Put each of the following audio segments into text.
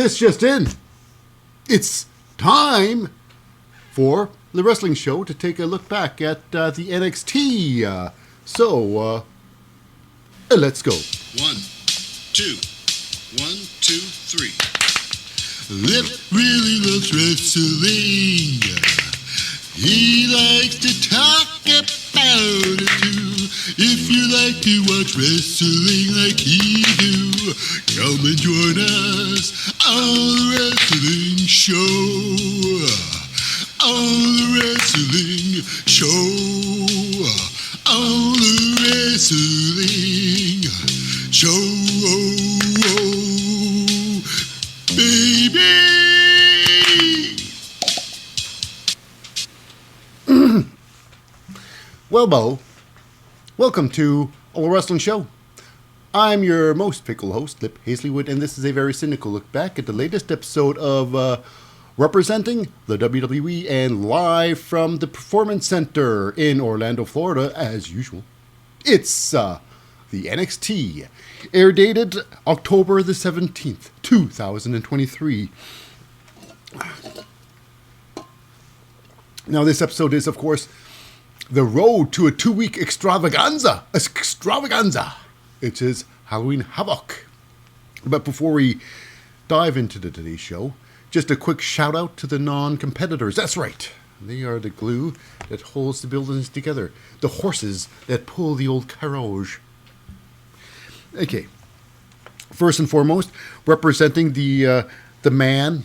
This just in. It's time for the wrestling show to take a look back at the NXT. Let's go. 1, 2, 1, 2, 3. Lip really loves wrestling. He likes to talk about it too. If you like to watch wrestling like he do, come and join us on the wrestling show. On the wrestling show. On the wrestling show. Baby. Well, Bo, welcome to All Wrestling Show. I'm your most fickle host, Lip Hazlewood, and this is a very cynical look back at the latest episode of representing the WWE and live from the Performance Center in Orlando, Florida, as usual. It's the NXT, air dated October the 17th, 2023. Now, this episode is, of course, the road to a 2-week extravaganza, which is Halloween Havoc. But before we dive into today's show, just a quick shout out to the non-competitors. That's right. They are the glue that holds the buildings together. The horses that pull the old carriage. Okay. First and foremost, representing the man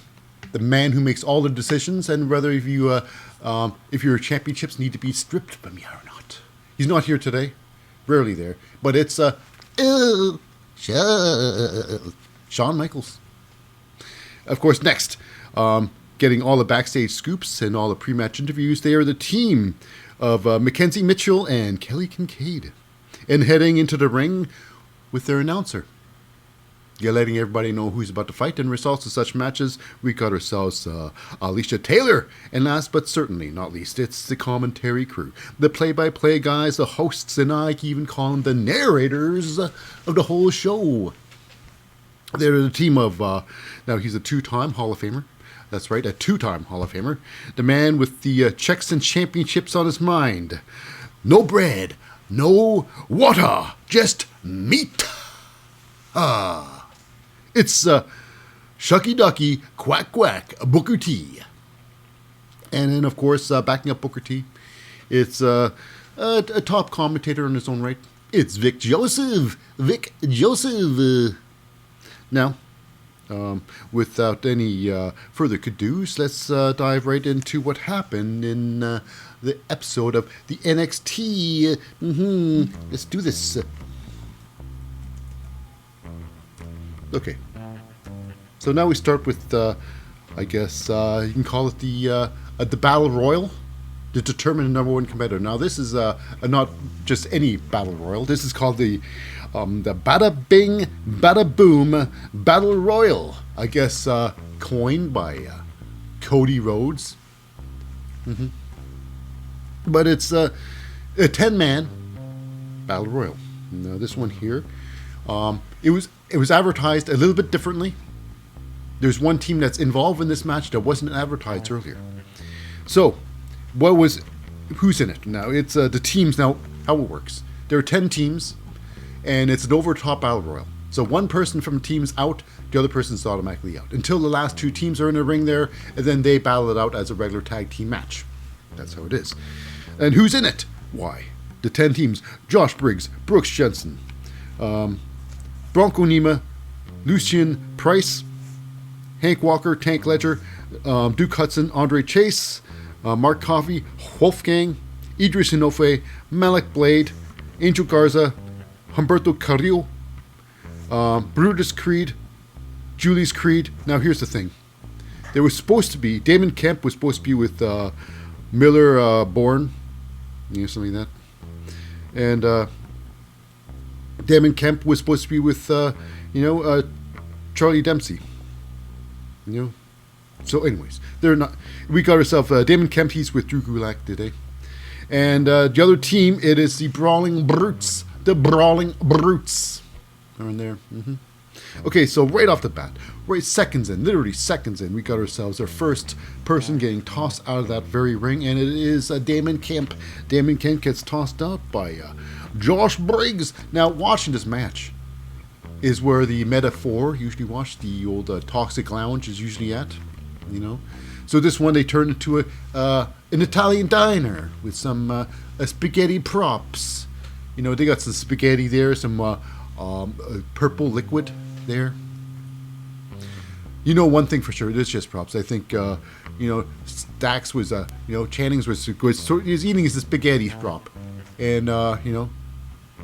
who makes all the decisions, and whether if your championships need to be stripped by me or not. He's not here today. Rarely there. But it's Shawn Michaels. Of course, next, getting all the backstage scoops and all the pre-match interviews, they are the team of Mackenzie Mitchell and Kelly Kincaid. And heading into the ring with their announcer. You're letting everybody know who's about to fight, and results of such matches, we got ourselves Alicia Taylor. And last but certainly not least, it's the commentary crew. The play-by-play guys, the hosts, and I can even call them the narrators of the whole show. They're the team of, now he's a 2-time Hall of Famer. That's right, a 2-time Hall of Famer. The man with the checks and championships on his mind. No bread, no water, just meat. It's Shucky Ducky, Quack Quack, Booker T. And then, of course, backing up Booker T, it's a top commentator in his own right. It's Vic Joseph. Now, without any further ado-s, let's dive right into what happened in the episode of the NXT. Let's do this. Okay. So now we start with, I guess you can call it the Battle Royal to determine the number one competitor. Now this is not just any Battle Royal. This is called the badda-bing, badda-boom Battle Royal. I guess coined by Cody Rhodes. But it's a 10-man Battle Royal. Now this one here, it was advertised a little bit differently. There's one team that's involved in this match that wasn't advertised earlier. So, who's in it? Now, it's the teams. Now, how it works. There are 10 teams, and it's an over-top Battle Royal. So one person from a team's out, the other person's automatically out. Until the last 2 teams are in the ring there, and then they battle it out as a regular tag team match. That's how it is. And who's in it? Why? The 10 teams. Josh Briggs, Brooks Jensen, Bronco Nima, Lucien Price, Hank Walker, Tank Ledger, Duke Hudson, Andre Chase, Mark Coffey, Wolfgang, Idris Inoue, Malik Blade, Angel Garza, Humberto Carrillo, Brutus Creed, Julius Creed. Now here's the thing. There was supposed to be, Damon Kemp was supposed to be with Miller Bourne, something like that. And Damon Kemp was supposed to be with, Charlie Dempsey. So anyways, they're not. We got ourselves Damon Kemp. He's with Drew Gulak today, and the other team, it is the Brawling Brutes. The Brawling Brutes are in there. Okay, so right off the bat, right seconds in, literally seconds in, we got ourselves our first person getting tossed out of that very ring, and it is Damon Kemp. Damon Kemp gets tossed out by Josh Briggs. Now, watching this match is where the metaphor, usually watch, the old Toxic Lounge is usually at, you know. So this one, they turned into an Italian diner with some spaghetti props. You know, they got some spaghetti there, some purple liquid there. You know, one thing for sure, it's just props. I think, Dax was, Channings was eating his spaghetti prop. And,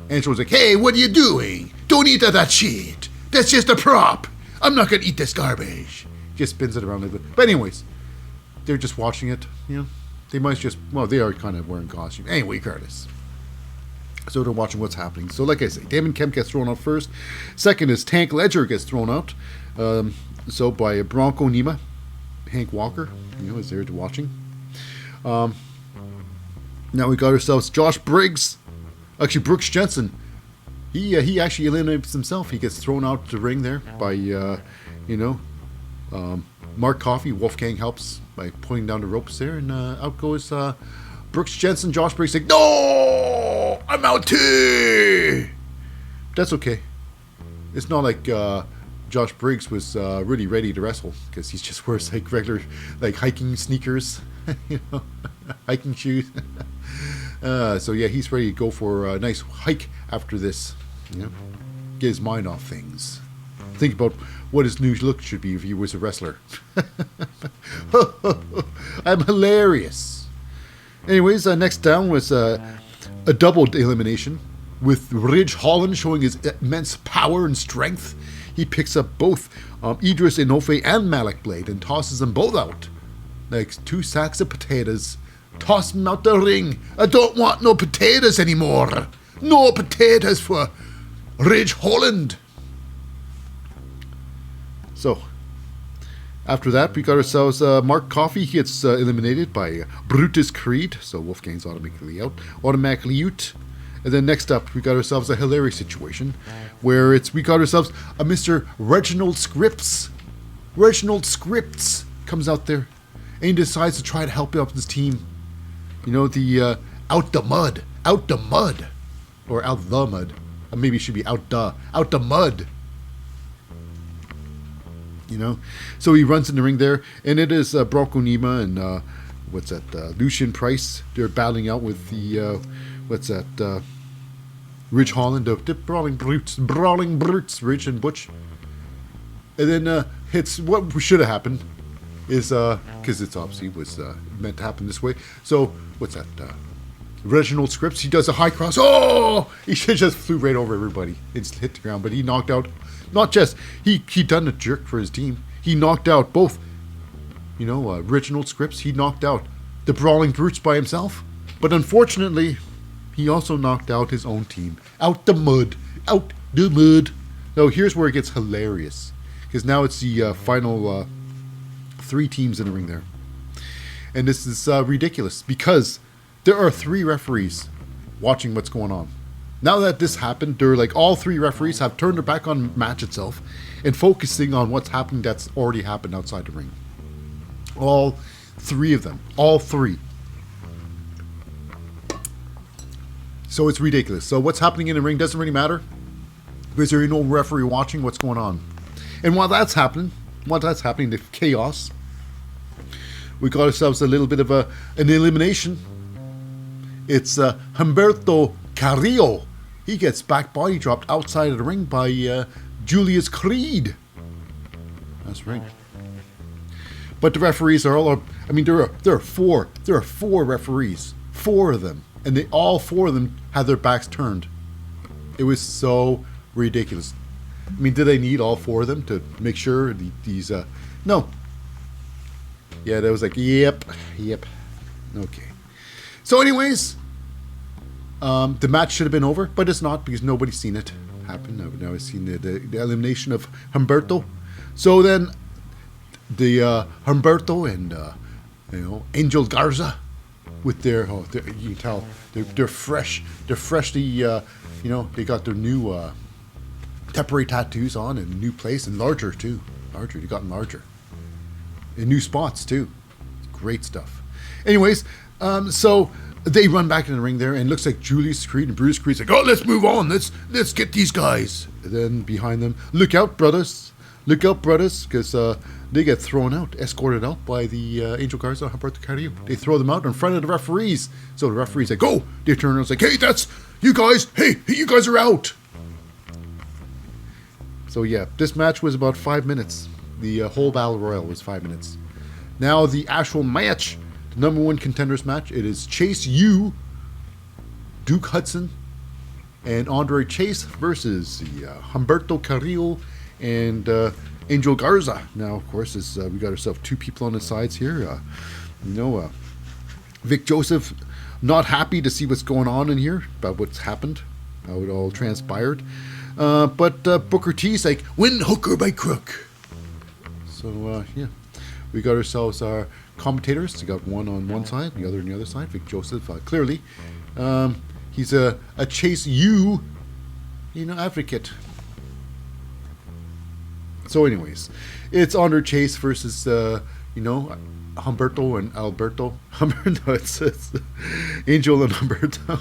Angela was like, hey, what are you doing? Don't eat that shit. That's just a prop. I'm not going to eat this garbage. Just spins it around a little bit. But anyways, they're just watching it, you know. They might just, they are kind of wearing costume. Anyway, Curtis. So they're watching what's happening. So like I say, Damon Kemp gets thrown out first. Second is Tank Ledger gets thrown out. So by Bronco Nima. Hank Walker, is there to watching. Now we got ourselves Josh Briggs. Actually, Brooks Jensen. He actually eliminates himself. He gets thrown out the ring there by, Mark Coffey. Wolfgang helps by pulling down the ropes there. And out goes Brooks Jensen. Josh Briggs like, no! I'm out too! That's okay. It's not like Josh Briggs was really ready to wrestle, because he just wears like regular hiking sneakers, hiking shoes. So yeah, he's ready to go for a nice hike after this. Get his mind off things. Think about what his new look should be if he was a wrestler. I'm hilarious. Anyways, next down was a double elimination with Ridge Holland showing his immense power and strength. He picks up both Idris Enofe and Malik Blade and tosses them both out like 2 sacks of potatoes. Toss them out the ring. I don't want no potatoes anymore. No potatoes for Ridge Holland. So, after that, we got ourselves Mark Coffey. He gets eliminated by Brutus Creed. So Wolfgang's automatically out. And then next up, we got ourselves a hilarious situation where we got ourselves a Mr. Reginald Scripps. Reginald Scripps comes out there and he decides to try to help out his team. The out the mud. Or out the mud. Maybe it should be out the mud. So he runs in the ring there, and it is Bronco Nima and Lucian Price. They're battling out with the Ridge Holland, the brawling brutes, Ridge and Butch. And then hits what should have happened is because it's obviously was meant to happen this way. So Reginald Scripps, he does a high cross. Oh, he just flew right over everybody. It's hit the ground, but he knocked out. Not just he done a jerk for his team. He knocked out both. Reginald Scripps. He knocked out the Brawling Brutes by himself. But unfortunately, he also knocked out his own team. Out the mud. So here's where it gets hilarious, because now it's the final 3 teams in the ring there, and this is ridiculous because there are 3 referees watching what's going on. Now that this happened, they're all 3 referees have turned their back on the match itself and focusing on what's happening that's already happened outside the ring. All 3 of them. All 3. So it's ridiculous. So what's happening in the ring doesn't really matter because there ain't no referee watching what's going on. And while that's happening, the chaos, we got ourselves a little bit of an elimination. It's Humberto Carrillo. He gets back body dropped outside of the ring by Julius Creed. That's right. But the referees are all. There are 4 referees, 4 of them, and all 4 of them had their backs turned. It was so ridiculous. Did they need all 4 of them to make sure these? No. Yeah, that was yep. Okay. So, anyways. The match should have been over, but it's not because nobody's seen it happen. I've never seen the elimination of Humberto. So then, the Humberto and Angel Garza with their you can tell they're fresh. They're freshly they got their new temporary tattoos on in a new place, and larger too. Larger, they've gotten larger. In new spots too. Great stuff. Anyways, so they run back in the ring there, and it looks like Julius Creed and Bruce Creed's like, oh, let's move on. Let's get these guys. And then behind them, look out, brothers. Look out, brothers, because they get thrown out, escorted out by the Angel Garza and Humberto Carrillo. They throw them out in front of the referees. So the referees like, go. They turn around and like, hey, that's you guys. Hey, you guys are out. So yeah, this match was about 5 minutes. The whole Battle Royale was 5 minutes. Now the actual match, the number one contenders match, it is Chase U, Duke Hudson, and Andre Chase versus the Humberto Carrillo and Angel Garza. Now, of course, we got ourselves two people on the sides here. Vic Joseph, not happy to see what's going on in here, about what's happened, how it all transpired. But Booker T's like, win hooker by crook. So, yeah. We got ourselves our commentators. We got one on one side, the other on the other side. Vic Joseph, clearly. He's a Chase U, advocate. So anyways, it's Andre Chase versus, Humberto and Alberto. It's Angel and Humberto.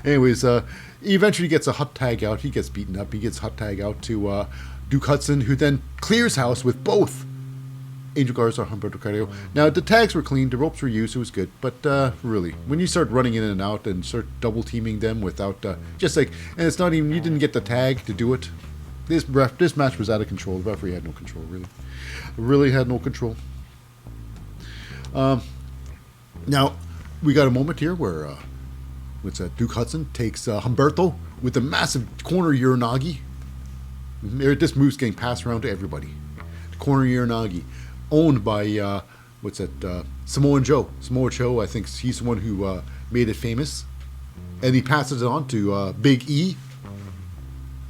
Anyways, he eventually gets a hot tag out. He gets beaten up. He gets hot tag out to Duke Hudson, who then clears house with both Angel Garza and Humberto Carrillo. Now, the tags were clean. The ropes were used. It was good. But really, when you start running in and out and start double teaming them without and it's not even, you didn't get the tag to do it. This match was out of control. The referee had no control, really. Really had no control. Now, we got a moment here where Duke Hudson takes Humberto with a massive corner Uranagi. This move's getting passed around to everybody. The corner Uranagi, owned by Samoa Joe. Samoa Joe, I think he's the one who made it famous, and he passes it on to Big E,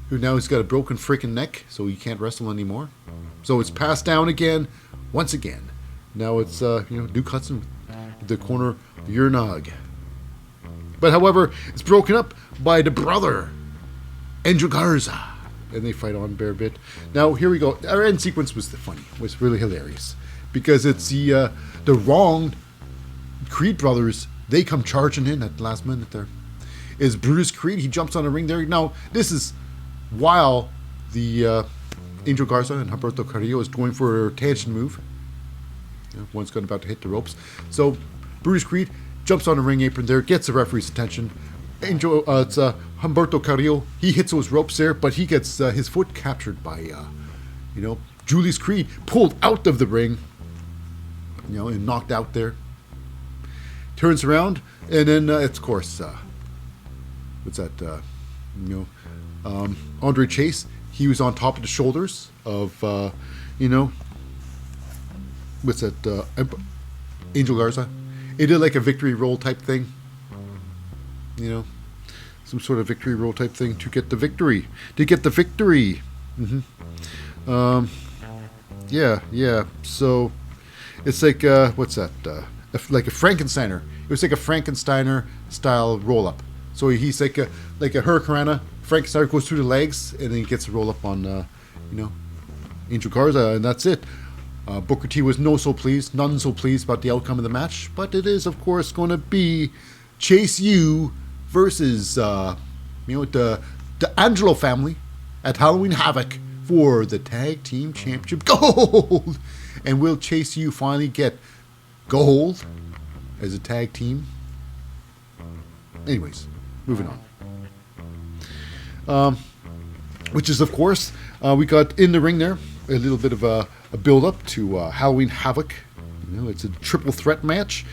who now he's got a broken freaking neck, so he can't wrestle anymore. So it's passed down again, once again. Now it's Duke Hudson with the corner Uranagi. But however, it's broken up by the brother Angel Garza, and they fight on a fair bit. Now here we go. Our end sequence was was really hilarious, because it's the wronged Creed brothers. They come charging in at the last minute. There is Brutus Creed. He jumps on the ring there. Now this is while the Angel Garza and Humberto Carrillo is going for a tension move. One's about to hit the ropes. So Brutus Creed jumps on the ring apron there, gets the referee's attention. It's Humberto Carrillo. He hits those ropes there, but he gets his foot captured by, Julius Creed, pulled out of the ring, and knocked out there. Turns around, and then of course, Andre Chase. He was on top of the shoulders of, Angel Garza. It did like a victory roll type thing. Some sort of victory roll type thing to get the victory. Mm-hmm. Yeah. So it's like like a Frankensteiner. It was like a Frankensteiner style roll up. So he's like a Hurricanrana. Frankensteiner goes through the legs, and then he gets a roll up on Angel Garza, and that's it. Booker T was none so pleased about the outcome of the match, but it is of course going to be Chase U versus the Angelo family at Halloween Havoc for the Tag Team Championship Gold. And will Chase U finally get gold as a tag team? Anyways, moving on. Which is, of course, we got in the ring there a little bit of a build-up to Halloween Havoc. It's a triple threat match.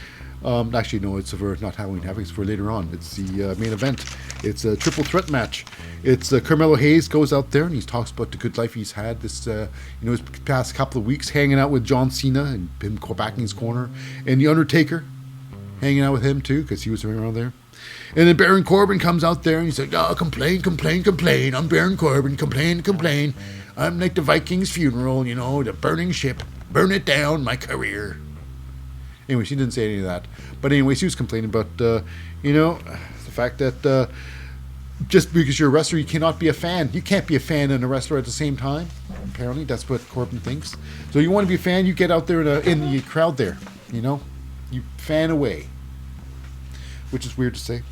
Actually, no, it's for not Halloween Havoc. It's for later on. It's the main event. It's a triple threat match. It's Carmelo Hayes goes out there and he talks about the good life he's had this, his past couple of weeks, hanging out with John Cena and him backing his corner, and the Undertaker hanging out with him too because he was around there. And then Baron Corbin comes out there and he's like, "Oh, complain. I'm Baron Corbin. Complain. I'm like the Vikings' funeral, the burning ship. Burn it down, my career." Anyways, he didn't say any of that. But anyways, he was complaining about, the fact that just because you're a wrestler, you cannot be a fan. You can't be a fan and a wrestler at the same time. Apparently, that's what Corbin thinks. So you want to be a fan, you get out there in the crowd there. You know, you fan away, which is weird to say.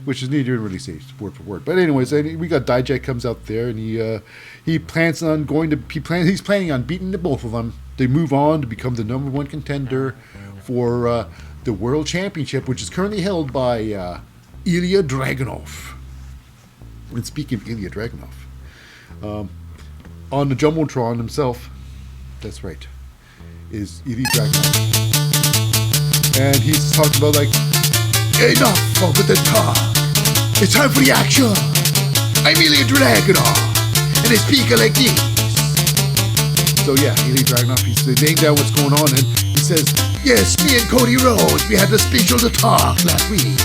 Which is needed to really say word for word. But anyways, we got Dijak comes out there, and he plans on he's planning on beating the both of them. They move on to become the number one contender for the World Championship, which is currently held by Ilya Dragunov. And speaking of Ilya Dragunov, on the Jumbotron himself, that's right, is Ilya Dragunov. And he's talking about like, enough of the talk. It's time for the action. I'm Ilya Dragunov, and I speak like this. So yeah, Ilya Dragunov, he's laying down what's going on, and he says, yes, me and Cody Rhodes, we had a special talk last week.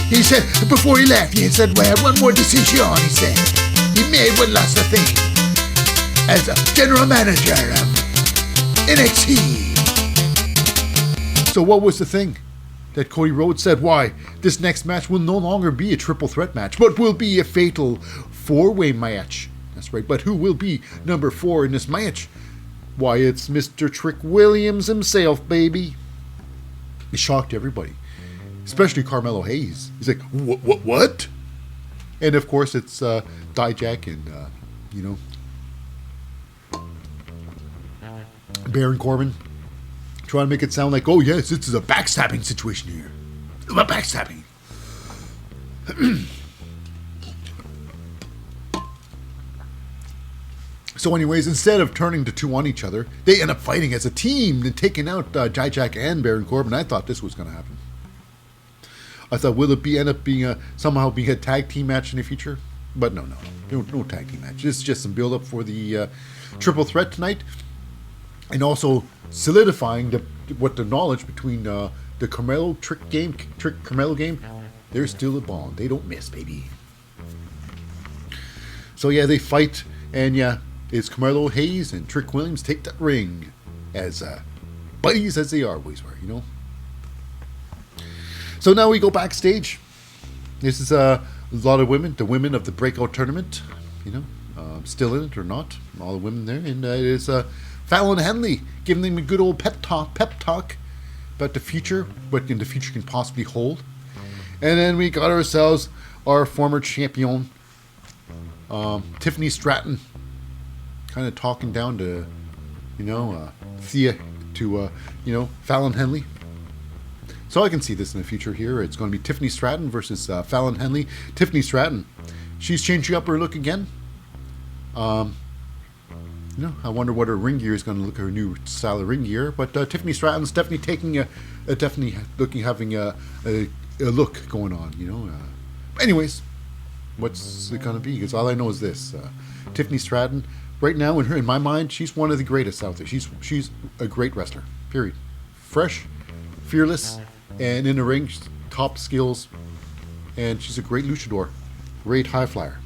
He said, before he left, he said, we had one more decision, he said. He made one last thing. As a general manager of NXT. So what was the thing that Cody Rhodes said? Why, this next match will no longer be a triple threat match, but will be a fatal four-way match. That's right, but who will be number 4 in this match? Why, it's Mr. Trick Williams himself, baby. It shocked everybody, especially Carmelo Hayes. He's like, what? And of course, it's Dijak and, Baron Corbin, trying to make it sound like, oh yes, this is a backstabbing situation here. A backstabbing. So anyways, instead of turning the two on each other, they end up fighting as a team and taking out Dijak and Baron Corbin. I thought this was going to happen. I thought, will it end up being somehow being a tag team match in the future? But no tag team match. It's just some build up for the triple threat tonight. And also solidifying the knowledge between the Carmelo Trick Carmelo game. They're still a bond. They don't miss, baby. So yeah, they fight, and yeah, it's Carmelo Hayes and Trick Williams take that ring as buddies as they always were, So now we go backstage. This is a lot of women, the women of the breakout tournament, still in it or not, all the women there, and it is Fallon Henley giving them a good old pep talk about the future, what in the future can possibly hold. And then we got ourselves our former champion, Tiffany Stratton, kind of talking down to, Thea, to, Fallon Henley. So I can see this in the future here. It's going to be Tiffany Stratton versus Fallon Henley. Tiffany Stratton, she's changing up her look again. I wonder what her ring gear is going to look, her new style of ring gear. But Tiffany Stratton's definitely taking having a look going on, Anyways, what's it going to be? Because all I know is this. Tiffany Stratton, right now, in my mind, she's one of the greatest out there. She's a great wrestler, period. Fresh, fearless, and in the ring, top skills. And she's a great luchador, great high flyer.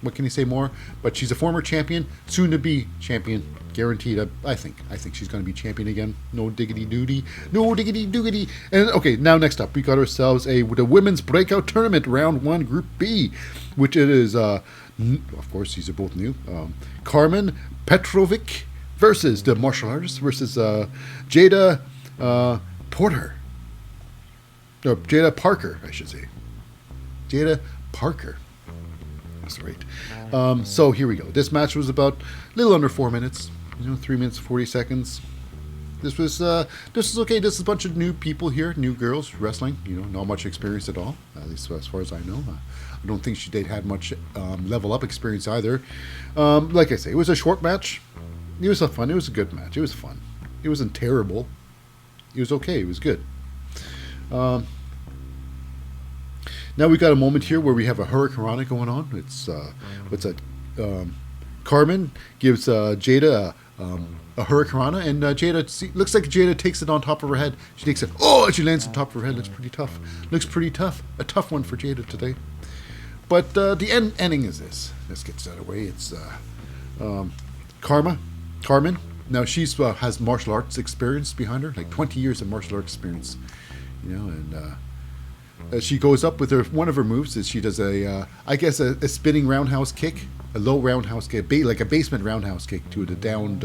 What can you say more? But she's a former champion, soon to be champion, guaranteed. I think she's going to be champion again. No diggity doody, no diggity doogity. And okay, now next up, we got ourselves the women's breakout tournament, round 1, Group B, which it is. Of course, these are both new. Carmen Petrovic versus the martial artist versus Jaida Porter. No, Jaida Parker, I should say. Jaida Parker. That's right. So here we go. This match was about a little under 4 minutes. 3 minutes 40 seconds. This was okay. This is a bunch of new people here, new girls wrestling. Not much experience at all, at least as far as I know. I don't think they'd had much level up experience either. Like I say, it was a short match. It was fun. It was a good match. It was fun. It wasn't terrible. It was okay. It was good. Now we got a moment here where we have a hurricanrana going on. It's Carmen gives Jaida a hurricanrana, and Jaida looks like Jaida takes it on top of her head. She takes it. Oh, she lands on top of her head. Looks pretty tough. A tough one for Jaida today. But the ending is this. Let's get that away. It's Carmen. Now she's has martial arts experience behind her, like 20 years of martial arts experience. And she goes up with one of her moves is she does a spinning roundhouse kick, a low roundhouse kick, like a basement roundhouse kick to the downed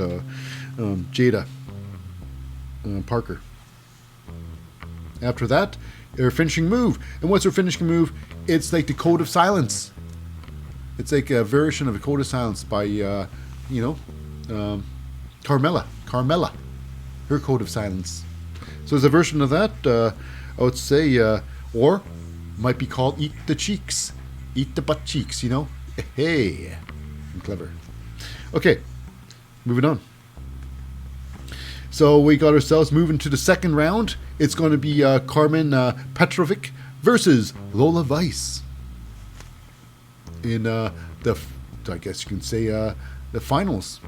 Jaida Porter. After that, her finishing move. And what's her finishing move? It's like the Code of Silence. It's like a version of the Code of Silence by, Carmella. Her Code of Silence. So it's a version of that, I would say, or might be called Eat the Cheeks. Eat the butt cheeks, Hey, I'm clever. Okay, moving on. So we got ourselves moving to the second round. It's going to be Carmen Petrovic versus Lola Vice in I guess you can say the finals,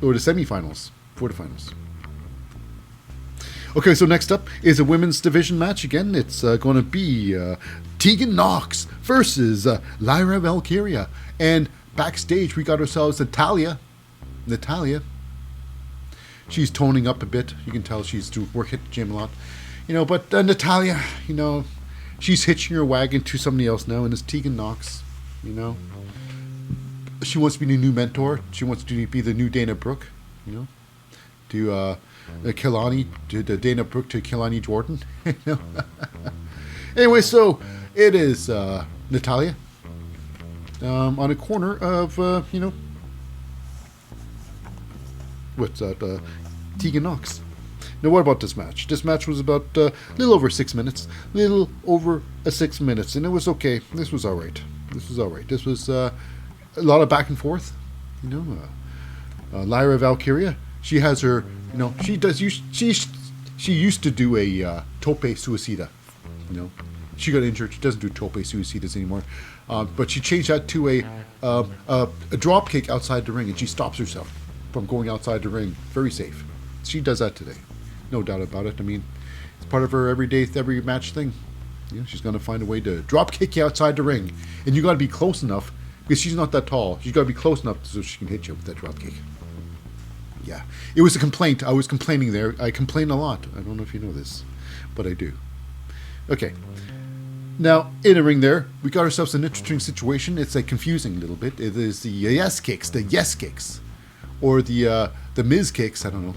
or the semifinals, quarterfinals. Okay, so next up is a women's division match. Again, it's going to be Tegan Nox versus Lyra Valkyria. And backstage, we got ourselves Natalia. She's toning up a bit. You can tell she's hit the gym a lot. But Natalia, she's hitching her wagon to somebody else now, and it's Tegan Nox. She wants to be the new mentor. She wants to be the new Dana Brooke. To Kelani, to the Dana Brooke to Kelani Jordan. Anyway, so it is Natalia on a corner of what's that? Tegan Nox. Now, what about this match? This match was about a little over 6 minutes. And it was okay. This was all right. This was a lot of back and forth. Lyra Valkyria, she has her, she used to do a tope suicida. She got injured. She doesn't do tope suicidas anymore. But she changed that to a drop kick outside the ring, and she stops herself from going outside the ring. Very safe. She does that today. No doubt about it. I mean, it's part of her every match thing. She's going to find a way to drop kick you outside the ring. And you got to be close enough, because she's not that tall. She's got to be close enough so she can hit you with that drop kick. Yeah. It was a complaint. I was complaining there. I complain a lot. I don't know if you know this, but I do. Okay. Now, in the ring there, we got ourselves an interesting situation. It's confusing a little bit. It is the yes kicks. Or the Miz kicks, I don't know.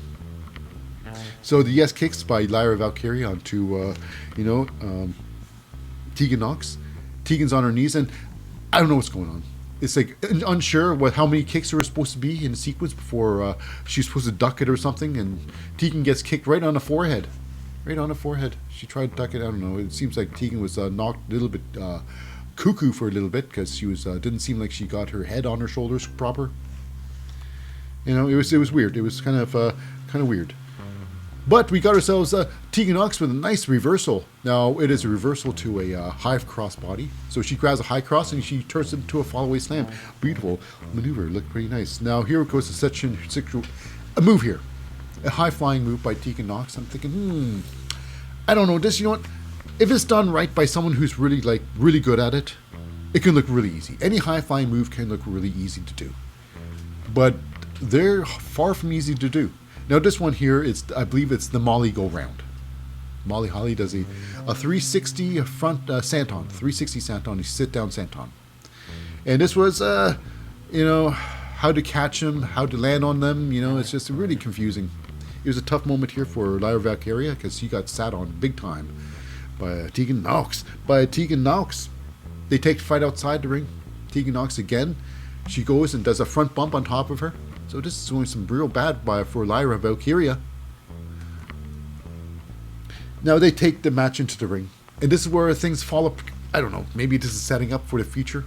So the yes kicks by Lyra Valkyria onto, Tegan Nox. Tegan's on her knees, and I don't know what's going on. It's unsure how many kicks there were supposed to be in the sequence before she's supposed to duck it or something, and Tegan gets kicked right on the forehead. She tried to duck it. I don't know. It seems like Tegan was knocked a little bit cuckoo for a little bit, because she was didn't seem like she got her head on her shoulders proper. It was weird. It was kind of weird. But we got ourselves Tegan Nox with a nice reversal. Now, it is a reversal to a high cross body. So she grabs a high cross and she turns it into a follow-away slam. Beautiful maneuver. Looked pretty nice. Now, here goes a move here. A high-flying move by Tegan Nox. I'm thinking, I don't know. If it's done right by someone who's really good at it, it can look really easy. Any high-flying move can look really easy to do. But they're far from easy to do. Now, this one here, I believe it's the Molly go-round. Molly Holly does a 360 front senton, 360 senton, a sit-down senton. And this was, how to catch them, how to land on them, it's just really confusing. It was a tough moment here for Lyra Valkyria, because she got sat on big time by Tegan Nox. They take the fight outside the ring. Tegan Nox again. She goes and does a front bump on top of her. So this is going some real bad for Lyra Valkyria. Now they take the match into the ring. And this is where things fall up. I don't know. Maybe this is setting up for the future.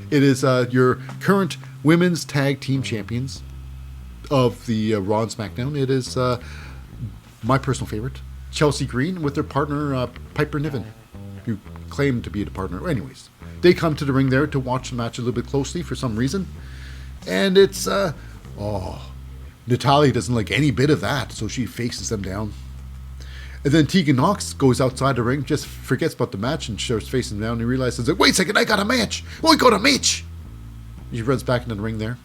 It is your current women's tag team champions of the Raw and SmackDown. It is my personal favorite, Chelsea Green, with their partner Piper Niven, who claimed to be the partner. Anyways, they come to the ring there to watch the match a little bit closely for some reason. And it's, Natalia doesn't like any bit of that, so she faces them down. And then Tegan Nox goes outside the ring, just forgets about the match and starts facing down and realizes, wait a second, I got a match! Oh, I got a match! She runs back into the ring there.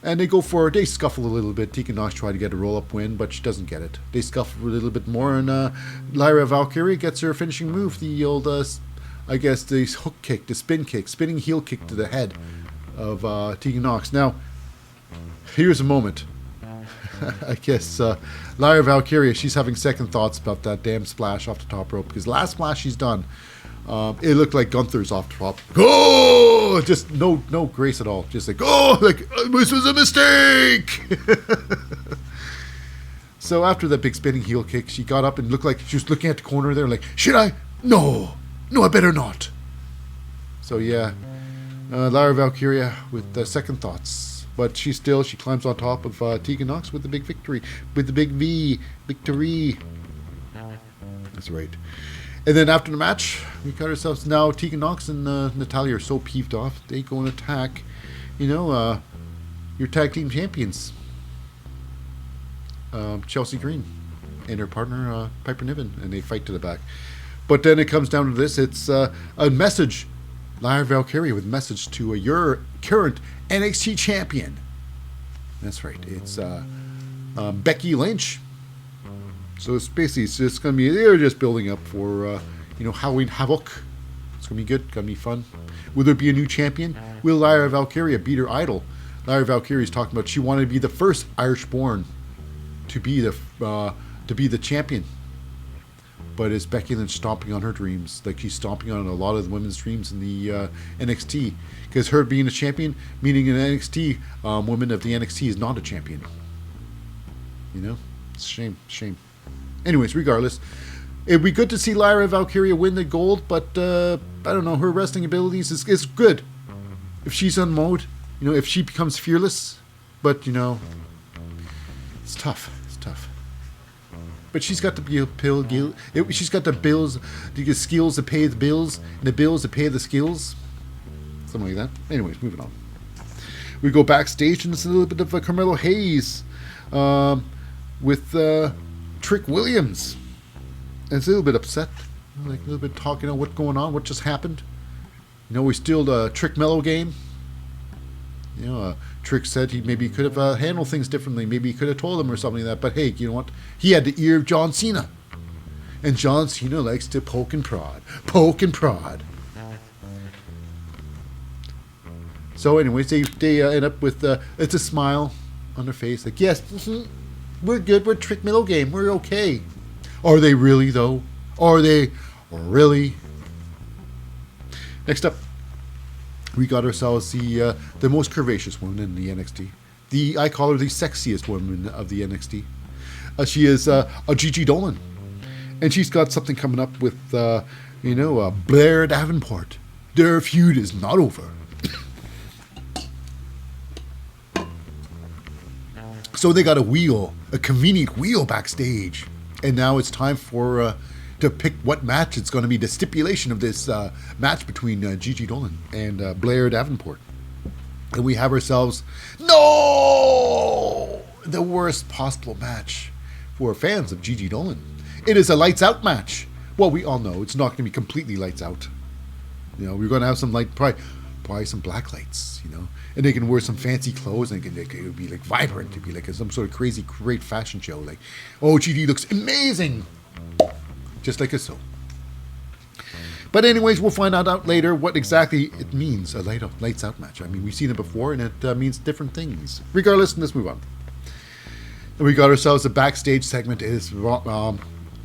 And they scuffle a little bit. Tegan Nox tried to get a roll-up win, but she doesn't get it. They scuffle a little bit more, and Lyra Valkyria gets her finishing move, the old, the hook kick, the spinning heel kick to the head of Tegan Nox. Now, here's a moment. I guess Lyra Valkyria, she's having second thoughts about that damn splash off the top rope, because the last splash she's done, it looked like Gunther's off the top. Oh, just no grace at all. Just like, oh, like this was a mistake. So after that big spinning heel kick, she got up and looked like she was looking at the corner there, like, should I? No, I better not. So yeah, Lyra Valkyria with second thoughts. But she climbs on top of Tegan Nox with the big victory. With the big V. Victory. That's right. And then after the match, we got ourselves now Tegan Nox and Natalya are so peeved off. They go and attack, your tag team champions. Chelsea Green and her partner Piper Niven. And they fight to the back. But then it comes down to this. It's a message. Lyra Valkyria with a message to your current NXT champion. That's right. It's Becky Lynch. So it's basically just going to be, they're just building up for, Halloween Havoc. It's going to be good. Going to be fun. Will there be a new champion? Will Lyra Valkyria beat her idol? Lyra Valkyria is talking about she wanted to be the first Irish-born to be the champion. But is Becky Lynch stomping on her dreams? Like she's stomping on a lot of the women's dreams in the NXT. Because her being a champion, meaning an NXT, woman of the NXT is not a champion. It's a shame. Anyways, regardless, it'd be good to see Lyra Valkyria win the gold, but I don't know, her wrestling abilities is good. If she's on mode, if she becomes fearless, but, it's tough. But she's got she's got the skills to pay the bills, and the bills to pay the skills. Something like that. Anyways, moving on. We go backstage, and it's a little bit of a Carmelo Hayes with Trick Williams. And it's a little bit upset. Like a little bit talking about what's going on, what just happened. We still the Trick Mello game. Trick said he maybe could have handled things differently. Maybe he could have told him or something like that. But hey, you know what? He had the ear of John Cena. And John Cena likes to poke and prod. So anyways, they end up with, it's a smile on their face. Like, yes, we're good. We're Trick Mello game. We're okay. Are they really, though? Are they really? Next up. We got ourselves the most curvaceous woman in the NXT. I call her the sexiest woman of the NXT. She is a Gigi Dolan. And she's got something coming up with, Blair Davenport. Their feud is not over. So they got a convenient wheel backstage. And now it's time for... to pick what match it's going to be, the stipulation of this match between Gigi Dolan and Blair Davenport. And we have ourselves, the worst possible match for fans of Gigi Dolan. It is a lights out match. Well, we all know it's not going to be completely lights out. We're going to have some probably some black lights, and they can wear some fancy clothes, and it would be like vibrant. It'd be like some sort of crazy, great fashion show. Like, oh, Gigi looks amazing. Just like a so. But anyways, we'll find out later what exactly it means, a lights out match. I mean, we've seen it before, and it means different things. Regardless, let's move on. And we got ourselves a backstage segment. Is Von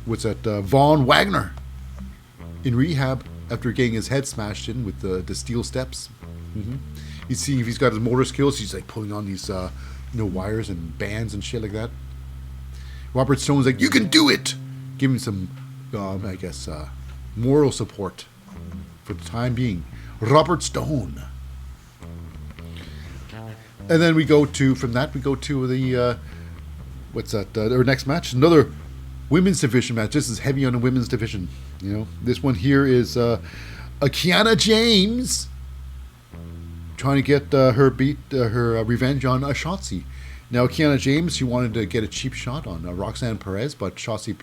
Wagner in rehab after getting his head smashed in with the steel steps. You see if he's got his motor skills. He's like pulling on these wires and bands and shit like that. Robert Stone's like, you can do it! Give him some... moral support for the time being. Robert Stone. And then we go to the, our next match. Another women's division match. This is heavy on the women's division. This one here is a Kiana James trying to get her revenge on Shotzi. Now, Kiana James, she wanted to get a cheap shot on Roxanne Perez, but Shotzi,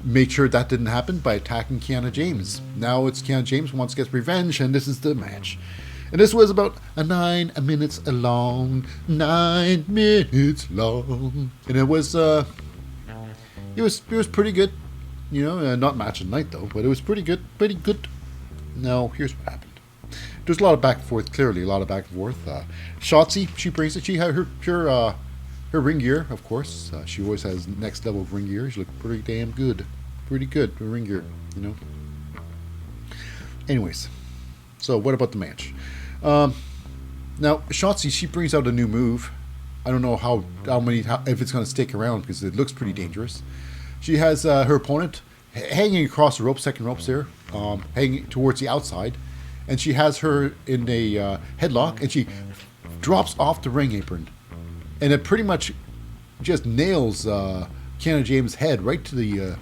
made sure that didn't happen by attacking Kiana James. Now it's Kiana James who wants to get revenge, and this is the match. And this was about 9 minutes long. 9 minutes long. And it was pretty good. You know, not match of the night though, but it was pretty good. Pretty good. Now, here's what happened. There's a lot of back and forth, clearly a lot of back and forth. Shotzi, she brings it. She had her ring gear, of course. She always has next level ring gear. She looked pretty damn good. Pretty good, her ring gear, you know. Anyways, so what about the match? Now, Shotzi, she brings out a new move. I don't know if it's going to stick around because it looks pretty dangerous. She has her opponent hanging across the rope, second ropes there, hanging towards the outside. And she has her in a headlock, and she drops off the ring apron. And it pretty much just nails Kiana James' head right to the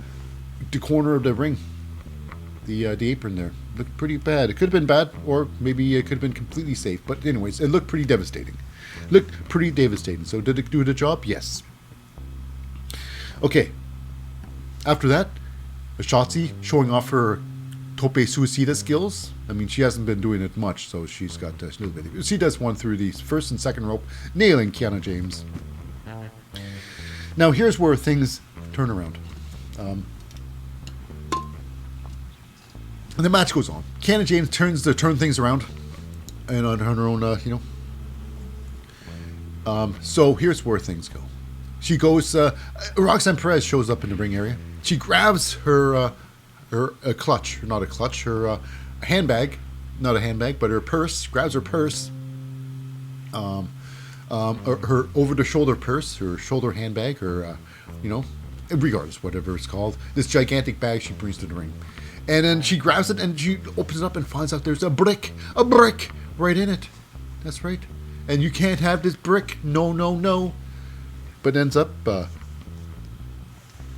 corner of the ring. The apron there. Looked pretty bad. It could have been bad, or maybe it could have been completely safe. But anyways, it looked pretty devastating. So did it do the job? Yes. Okay. After that, Shotzi showing off her tope suicida skills. I mean, she hasn't been doing it much, so she's got a little bit. She does one through the first and second rope, nailing Kiana James. Now, here's where things turn around. And the match goes on. Kiana James turn things around, and on her own, So here's where things go. She goes. Roxanne Perez shows up in the ring area. She grabs her clutch, not a clutch, her handbag, not a handbag, but her purse. Grabs her purse. Her over-the-shoulder purse, her shoulder handbag, her, regardless, whatever it's called, this gigantic bag she brings to the ring. And then she grabs it and she opens it up and finds out there's a brick right in it. That's right. And you can't have this brick. No. But ends up,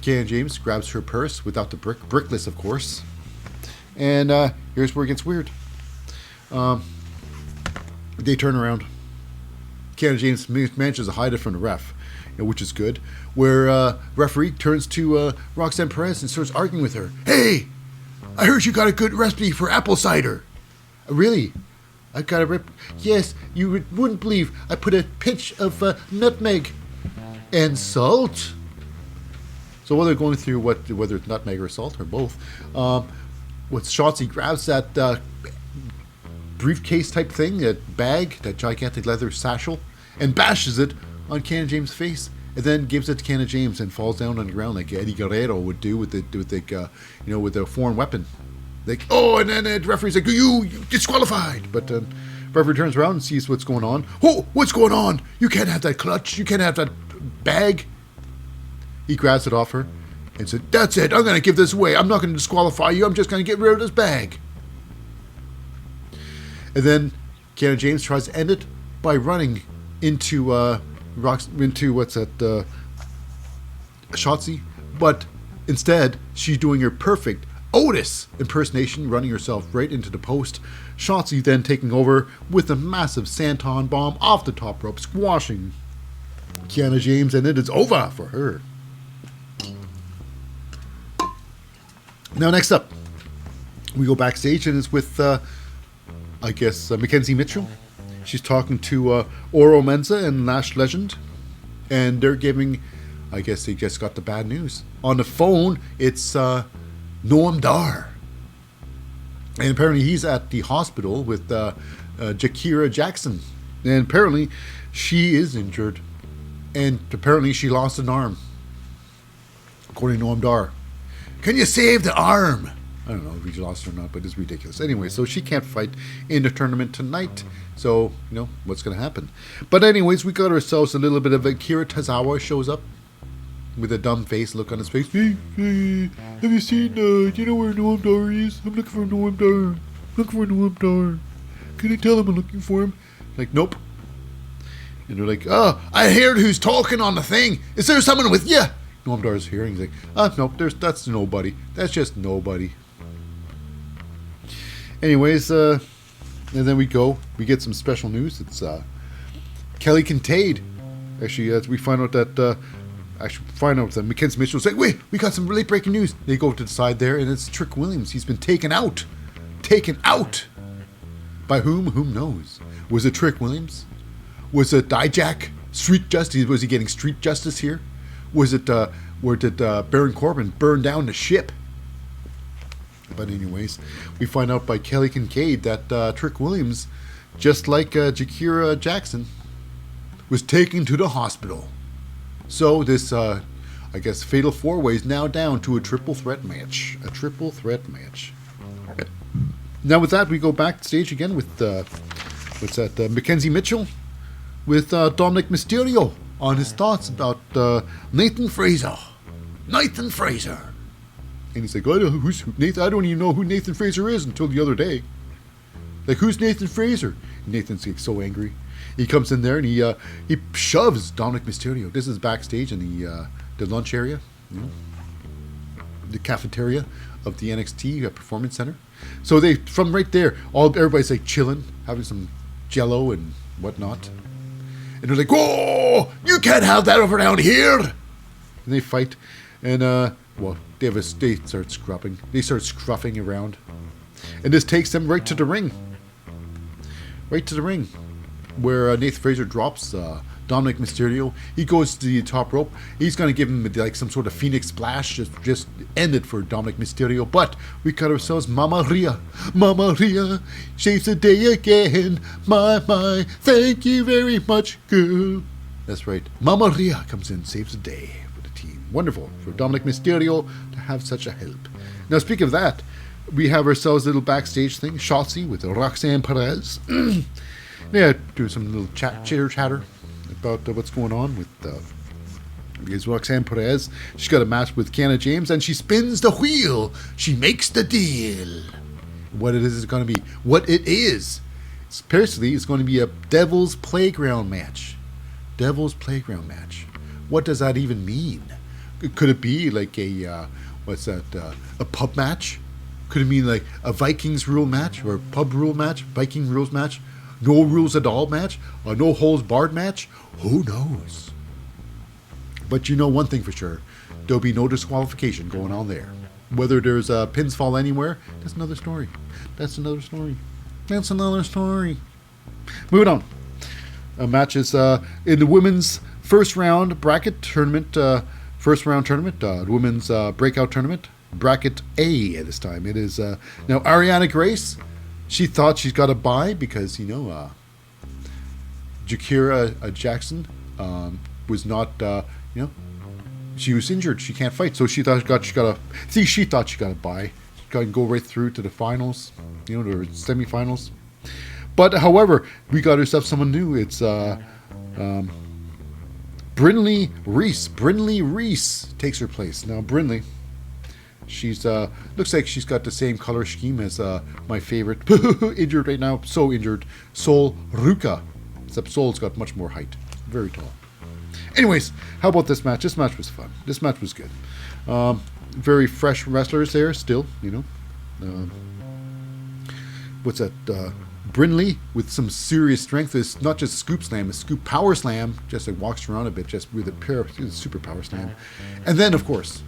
Kiana James grabs her purse without the brick, brickless of course. And here's where it gets weird. They turn around. Kiana James manages to hide it from the ref, which is good. Where referee turns to Roxanne Perez and starts arguing with her. Hey, I heard you got a good recipe for apple cider. Really? I got a rip. Yes, you wouldn't believe. I put a pinch of nutmeg and salt. So while they're going through whether it's nutmeg or salt or both, Shotzi grabs that briefcase type thing, that bag, that gigantic leather satchel, and bashes it on Kiana James' face, and then gives it to Kiana James and falls down on the ground like Eddie Guerrero would do with a foreign weapon. Like, oh, and then the referee's like, you disqualified. But the referee turns around and sees what's going on. Oh, what's going on? You can't have that clutch. You can't have that bag. He grabs it off her and said, that's it. I'm going to give this away. I'm not going to disqualify you. I'm just going to get rid of this bag. And then Kiana James tries to end it by running into Shotzi. But instead, she's doing her perfect Otis impersonation, running herself right into the post. Shotzi then taking over with a massive Santon bomb off the top rope, squashing Kiana James, and it is over for her. Now, next up, we go backstage, and it's with, Mackenzie Mitchell. She's talking to Oro Menza and Lash Legend, and they're giving, I guess they just got the bad news. On the phone, it's Noam Dar. And apparently he's at the hospital with Jakira Jackson. And apparently she is injured. And apparently she lost an arm, according to Noam Dar. Can you save the arm? I don't know if he lost it or not, but it's ridiculous. Anyway, so she can't fight in the tournament tonight. So, what's going to happen? But anyways, we got ourselves a little bit of Akira Tozawa shows up with a dumb face, look on his face. Hey, have you seen, do you know where Noam Dar is? I'm looking for Noam Dar. Can you tell him I'm looking for him? Like, nope. And they're like, oh, I heard who's talking on the thing. Is there someone with you? Noam Dar's here. He's like, nope, that's nobody. That's just nobody. Anyways, and then we get some special news. It's Kelly Kincaid. Actually, as we find out that Mackenzie Mitchell's like, wait, we got some really breaking news. They go to the side there, and it's Trick Williams. He's been taken out. By whom? Whom knows? Was it Trick Williams? Was it Dijak? Street justice? Was he getting street justice here? Was it, or did Baron Corbin burn down the ship? But anyways, we find out by Kelly Kincaid that Trick Williams, just like Jakira Jackson, was taken to the hospital. So this, I guess, Fatal 4-Way is now down to a triple threat match. A triple threat match. Now with that, we go backstage again with, Mackenzie Mitchell with Dominic Mysterio on his thoughts about Nathan Fraser. Nathan Fraser. And he's like, I don't even know who Nathan Fraser is until the other day. Like, who's Nathan Fraser? And Nathan's like, so angry. He comes in there and he shoves Dominic Mysterio. This is backstage in the lunch area, the cafeteria of the NXT Performance Center. So they, from right there, everybody's like chilling, having some Jello and whatnot. And they're like, "Whoa, you can't have that over down here!" And they fight, and they start scrubbing. They start scruffing around, and this takes them right to the ring. Right to the ring, where Nathan Fraser drops Dominic Mysterio. He goes to the top rope. He's going to give him like some sort of Phoenix Splash. Just end it for Dominic Mysterio. But we cut ourselves Mama Rhea. Mama Rhea saves the day again. My, thank you very much, girl. That's right. Mama Rhea comes in, saves the day for the team. Wonderful for Dominic Mysterio to have such a help. Now, speaking of that, we have ourselves a little backstage thing. Shotzi with Roxanne Perez. Yeah, do some little chitter-chatter about what's going on with because Roxanne Perez. She's got a match with Kiana James, and she spins the wheel. She makes the deal. What it is going to be. What it is. Personally, it's going to be a Devil's Playground match. Devil's Playground match. What does that even mean? Could it be like a, a pub match? Could it mean like a Vikings rule match or a pub rule match? Viking rules match? No rules at all match? A no holds barred match? Who knows? But you know one thing for sure. There'll be no disqualification going on there. Whether there's a pinfall anywhere, that's another story. That's another story. That's another story. Moving on. Matches in the women's first round bracket tournament. The women's breakout tournament. Bracket A at this time. It is now Arianna Grace. She thought she's got a bye because, Jakira Jackson was not, she was injured. She can't fight. So she thought she got a bye. She got to go right through to the finals, the semifinals. But, however, we got ourselves someone new. It's Brinley Reece. Brinley Reece takes her place. Now, Brinley, she's looks like she's got the same color scheme as my favorite, injured right now, so injured, Sol Ruka. Except Sol's got much more height. Very tall. Anyways, how about this match? This match was fun. This match was good. Very fresh wrestlers there still, what's that? Brinley with some serious strength. It's not just scoop slam, it's scoop power slam. Just like walks around a bit, just with a super power slam. And then, of course,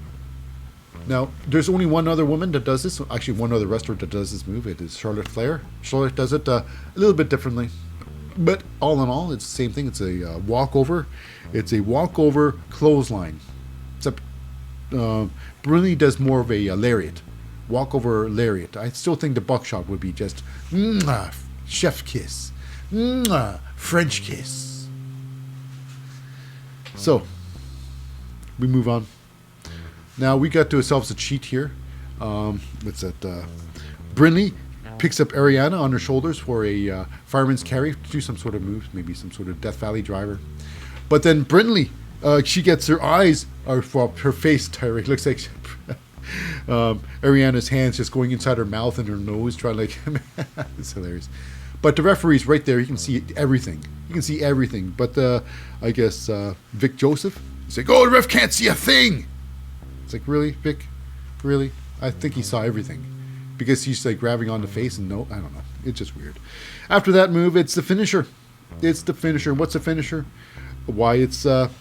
now there's only one other woman that does this. Actually, one other wrestler that does this move. It is Charlotte Flair. Charlotte does it a little bit differently, but all in all, it's the same thing. It's a walkover. It's a walkover clothesline. Except Brinley does more of a lariat. Walkover lariat. I still think the buckshot would be just chef kiss, French kiss. So we move on. Now we got to ourselves a cheat here. What's that? Brinley picks up Arianna on her shoulders for a fireman's carry to do some sort of move, maybe some sort of Death Valley driver. But then Brinley, she gets her eyes, or her face, Tyreek looks like Arianna's hands just going inside her mouth and her nose, trying like it's hilarious. But the referee's right there; he can see everything. He can see everything. But I guess Vic Joseph, he's like, "Oh, the ref can't see a thing." It's like, really, Vic? Really? I think he saw everything. Because he's like grabbing on the face and no, I don't know. It's just weird. After that move, it's the finisher. It's the finisher. What's the finisher? Why, it's like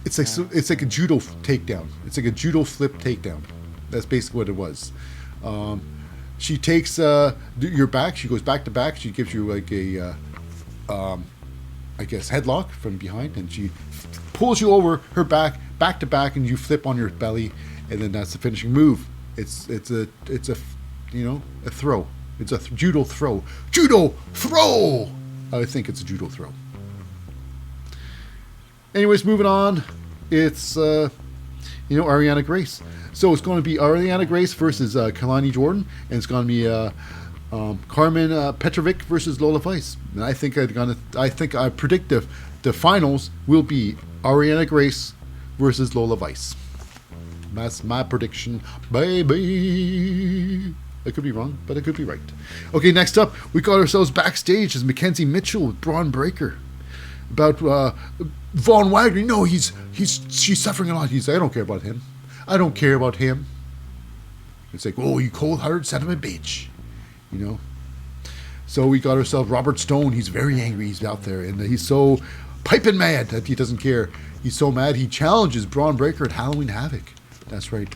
a judo takedown. It's like a judo flip takedown. That's basically what it was. she takes your back. She goes back to back. She gives you like a, I guess, headlock from behind, and she pulls you over her back to back, and you flip on your belly, and then that's the finishing move. It's a a throw. It's a judo throw. Judo throw. I think it's a judo throw. Anyways, moving on. It's Arianna Grace. So it's going to be Arianna Grace versus Kalani Jordan, and it's going to be Carmen Petrovic versus Lola Vice. And I think I predict the finals will be Arianna Grace versus Lola Vice. That's my prediction, baby. I could be wrong, but I could be right. Okay, next up, we got ourselves backstage as Mackenzie Mitchell with Braun Breaker. About Von Wagner. No, she's suffering a lot. He's like, I don't care about him. I don't care about him. It's like, oh, you cold-hearted son of a bitch. So we got ourselves Robert Stone. He's very angry. He's out there, and he's so piping mad that he doesn't care. He's so mad, he challenges Braun Breaker at Halloween Havoc. That's right.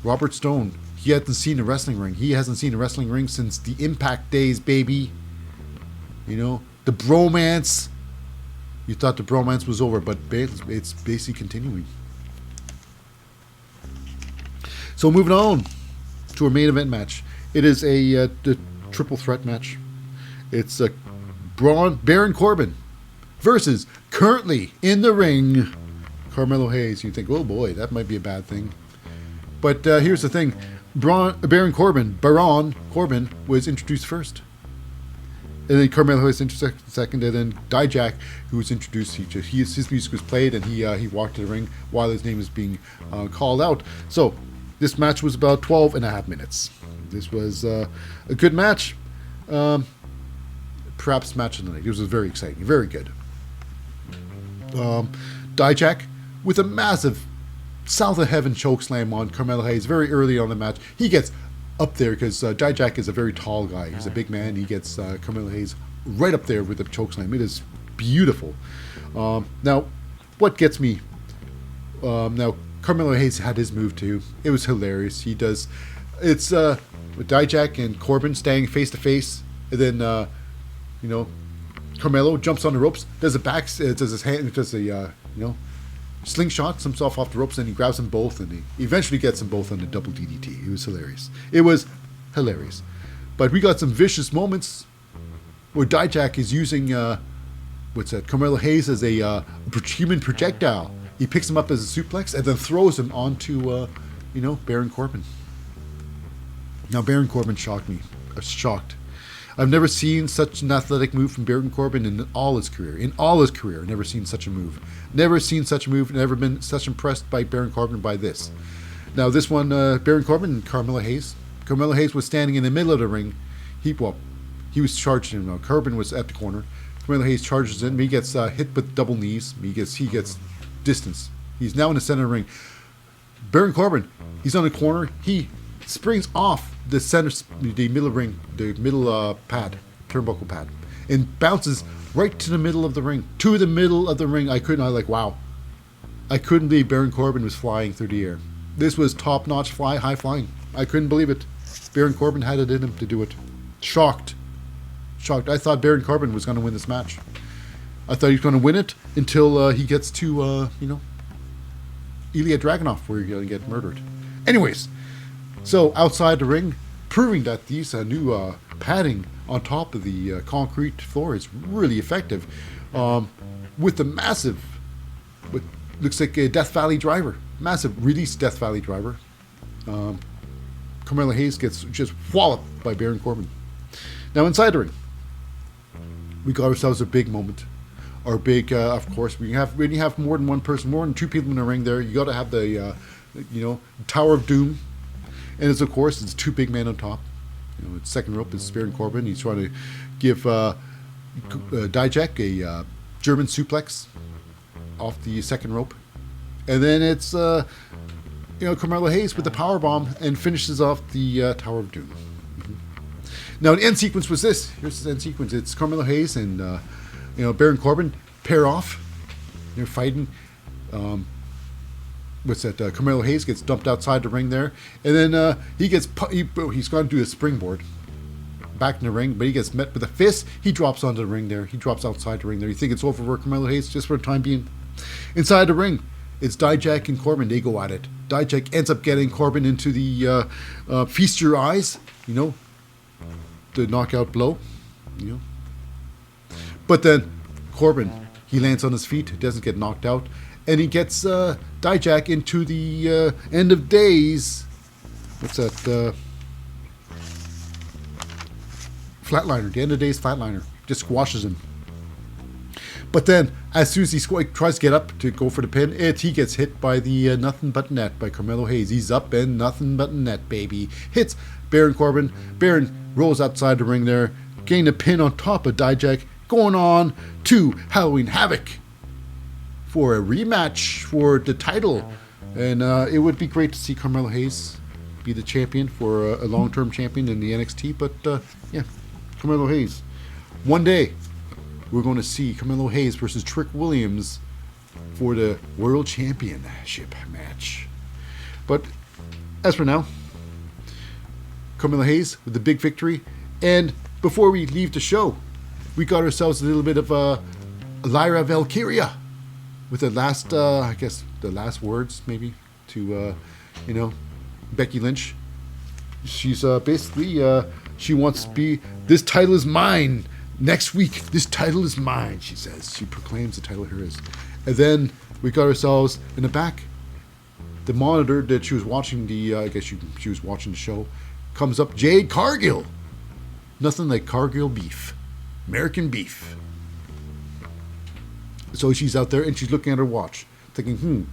Robert Stone. He hasn't seen a wrestling ring. He hasn't seen a wrestling ring since the Impact days, baby. The bromance. You thought the bromance was over, but it's basically continuing. So moving on to our main event match. It is a triple threat match. It's Baron Corbin versus currently in the ring Carmelo Hayes. You think, oh boy, that might be a bad thing. But here's the thing. Baron Corbin was introduced first. And then Carmelo Hayes introduced second, and then Dijak, who was introduced, his music was played, and he walked to the ring while his name was being called out. So this match was about 12 and a half minutes. This was a good match. Perhaps match of the night. It was very exciting, very good. Dijak with a massive South of Heaven chokeslam on Carmelo Hayes very early on the match. He gets up there because Dijak is a very tall guy. He's a big man. He gets Carmelo Hayes right up there with the chokeslam. It is beautiful. Now, what gets me? Now, Carmelo Hayes had his move too. It was hilarious. He does. It's with Dijak and Corbin staying face to face, and then Carmelo jumps on the ropes, does a back, does his hand, does a slingshots himself off the ropes, and he grabs them both, and he eventually gets them both on the double DDT. It was hilarious. It was hilarious. But we got some vicious moments where Dijak is using Carmelo Hayes as a human projectile. He picks him up as a suplex and then throws him onto Baron Corbin. Now Baron Corbin shocked me. I was shocked. I've never seen such an athletic move from Baron Corbin in all his career. Never seen such a move. Never seen such a move. Never been such impressed by Baron Corbin by this. Now this one, Baron Corbin and Carmelo Hayes. Carmelo Hayes was standing in the middle of the ring. He was charging him. Now Corbin was at the corner. Carmelo Hayes charges in. He gets hit with double knees. He gets distance. He's now in the center of the ring. Baron Corbin, he's on the corner. He springs off the center, the middle ring, the middle pad, turnbuckle pad, and bounces right to the middle of the ring. Wow. I couldn't believe Baron Corbin was flying through the air. This was top-notch high flying. I couldn't believe it. Baron Corbin had it in him to do it. Shocked. I thought Baron Corbin was going to win this match. I thought he was going to win it until he gets to, Ilya Dragunov, where you're going to get murdered. Anyways, so outside the ring, proving that these new padding on top of the concrete floor is really effective. With the massive, what looks like a Death Valley driver, massive release Death Valley driver. Carmelo Hayes gets just walloped by Baron Corbin. Now inside the ring, we got ourselves a big moment. Our big, of course, when you have more than one person, more than two people in the ring there, you got to have the, Tower of Doom. And it's two big men on top. It's second rope is Baron Corbin. He's trying to give Dijak a German suplex off the second rope. And then it's, Carmelo Hayes with the powerbomb and finishes off the Tower of Doom. Mm-hmm. Now, the end sequence was this. Here's the end sequence. It's Carmelo Hayes and, Baron Corbin pair off. They're fighting. Carmelo Hayes gets dumped outside the ring there, and then he's going to do a springboard back in the ring, but he gets met with a fist. He drops onto the ring there. He drops outside the ring there. You think it's over for Carmelo Hayes just for the time being? Inside the ring, it's Dijak and Corbin. They go at it. Dijak ends up getting Corbin into the feast your eyes, the knockout blow, But then Corbin, he lands on his feet, doesn't get knocked out, and he gets Dijak into the end of days. What's that? Flatliner. The end of days flatliner. Just squashes him. But then, as soon as he tries to get up to go for the pin, he gets hit by the nothing but net by Carmelo Hayes. He's up and nothing but net, baby. Hits Baron Corbin. Baron rolls outside the ring there, getting a pin on top of Dijak, going on to Halloween Havoc for a rematch for the title. And it would be great to see Carmelo Hayes be the champion for a long-term champion in the NXT. But yeah, Carmelo Hayes. One day, we're going to see Carmelo Hayes versus Trick Williams for the World Championship match. But as for now, Carmelo Hayes with the big victory. And before we leave the show, we got ourselves a little bit of Lyra Valkyria with the last, the last words maybe to, Becky Lynch. She's basically, she wants to be, this title is mine. Next week, this title is mine, she says. She proclaims the title hers. And then we got ourselves in the back. The monitor that she was watching she was watching the show, comes up Jade Cargill. Nothing like Cargill beef. American beef. So she's out there and she's looking at her watch, thinking,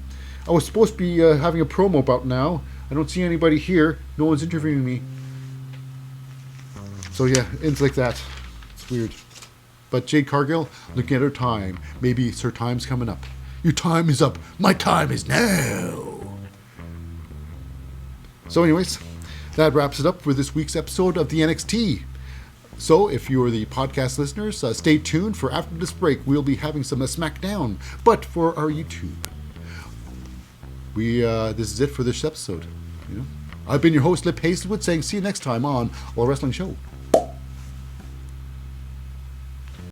I was supposed to be having a promo about now. I don't see anybody here. No one's interviewing me. So yeah, ends like that. It's weird. But Jade Cargill, looking at her time. Maybe her time's coming up. Your time is up. My time is now. So anyways, that wraps it up for this week's episode of the NXT. So if you're the podcast listeners, stay tuned for after this break. We'll be having some SmackDown, but for our YouTube. This is it for this episode. I've been your host, Lip Hazlewood, saying see you next time on All Wrestling Show.